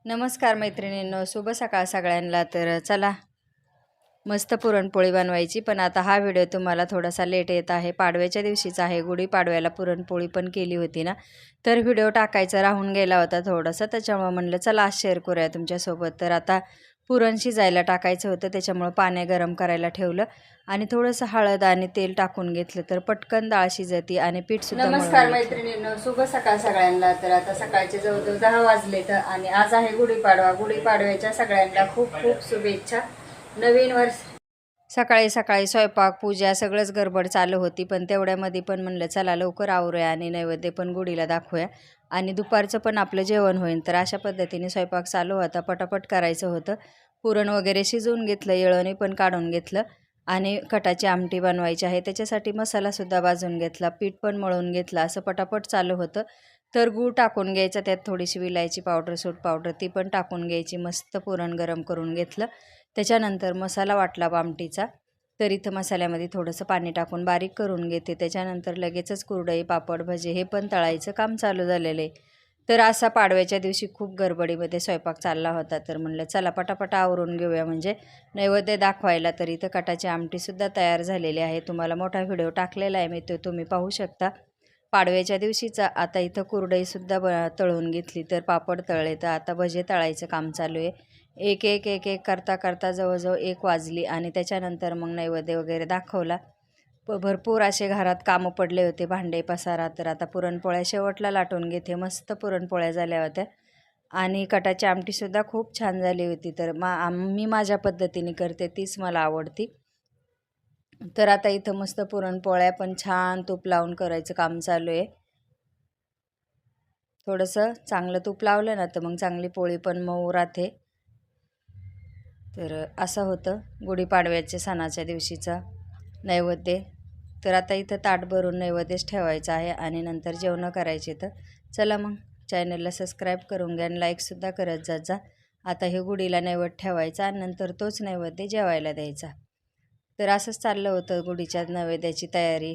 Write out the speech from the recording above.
नमस्कार मैत्रिणींनो, शुभ सकाळ सगळ्यांना. तर चला मस्त पुरणपोळी बनवायची. पण आता हा व्हिडिओ तुम्हाला थोडासा लेट येत आहे. पाडव्याच्या दिवशीचा आहे. गुढीपाडव्याला पुरणपोळी पण केली होती ना, तर व्हिडिओ टाकायचा राहून गेला होता थोडासा. त्याच्यामुळे म्हणलं चला आज शेअर करूया तुमच्यासोबत. तर आता पुरण शिजायला टाकायचं होतं, त्याच्यामुळे पाणी गरम करायला ठेवलं आणि थोडंसं हळद आणि तेल टाकून घेतलं तर पटकन डाळ शिजती आणि पीठ सुद्धा. नमस्कार मैत्रिणींनो, शुभ सकाळ सगळ्यांना. तर आता सकाळचे जवळजवळ 10 वाजले तर आणि आज आहे गुढीपाडवा. गुढीपाडव्याच्या सगळ्यांना खूप खूप शुभेच्छा. नवीन वर्ष. सकाळी सकाळी स्वयंपाक पूजा सगळंच गडबड चालू होती, पण तेवढ्यामध्ये पण म्हणलं चला लवकर आवरूया आणि नैवेद्य पण गुढीला दाखवूया आणि दुपारचं पण आपलं जेवण होईल. तर अशा पद्धतीने स्वयंपाक चालू होता, पटापट करायचं होतं. पुरण वगैरे शिजवून घेतलं, येळवणी पण काढून घेतलं आणि कटाची आमटी बनवायची आहे, त्याच्यासाठी मसालासुद्धा भाजून घेतला, पीठ पण मळून घेतलं. असं पटापट चालू होतं. तर गूळ टाकून घ्यायचा, त्यात थोडीशी विलायची पावडर, सूट पावडर ती पण टाकून घ्यायची. मस्त पुरण गरम करून घेतलं. त्याच्यानंतर मसाला वाटला आमटीचा. तर इथं मसाल्यामध्ये थोडंसं पाणी टाकून बारीक करून घेते. त्याच्यानंतर लगेचच कुरडई, पापड, भजे हे पण तळायचं काम चालू झालेलं आहे. तर असा पाडव्याच्या दिवशी खूप गडबडीमध्ये स्वयंपाक चालला होता. तर म्हणलं चला पटापट आवरून घेऊया म्हणजे नैवेद्य दाखवायला. तर इथं कटाची आमटीसुद्धा तयार झालेली आहे. तुम्हाला मोठा व्हिडिओ टाकलेला आहे मी, तो तुम्ही पाहू शकता पाडव्याच्या दिवशीचा. आता इथं कुरडईसुद्धा तळून घेतली, तर पापड तळले, तर आता भजे तळायचं काम चालू आहे. एक एक एक एक करता करता जवळजवळ 1 वाजली आणि त्याच्यानंतर मग नैवेद्य वगैरे दाखवला. भरपूर असे घरात कामं पडले होते, भांडे पसारा. तर आता पुरणपोळ्या शेवटला लाटून घेते. मस्त पुरणपोळ्या झाल्या होत्या आणि कटाची आमटीसुद्धा खूप छान झाली होती. तर मी माझ्या पद्धतीने करते, तीच मला आवडती. तर आता इथं मस्त पुरणपोळ्या पण छान तूप लावून करायचं काम चालू आहे. थोडंसं चांगलं तूप लावलं ना तर मग चांगली पोळी पण मऊ राहते. तर असं होतं गुढीपाडव्याच्या सणाच्या दिवशीचा नैवेद्य. तर आता इथं ताट भरून नैवेद्यच ठेवायचं आहे आणि नंतर जेवणं करायचे. तर चला मग चॅनलला सबस्क्राईब करून घ्या आणि लाईकसुद्धा करत जात जा. आता हे गुढीला नैवेद्य ठेवायचा आणि नंतर तोच नैवेद्य जेवायला द्यायचा. तर असंच चाललं होतं गुढीच्या नैवेद्याची तयारी.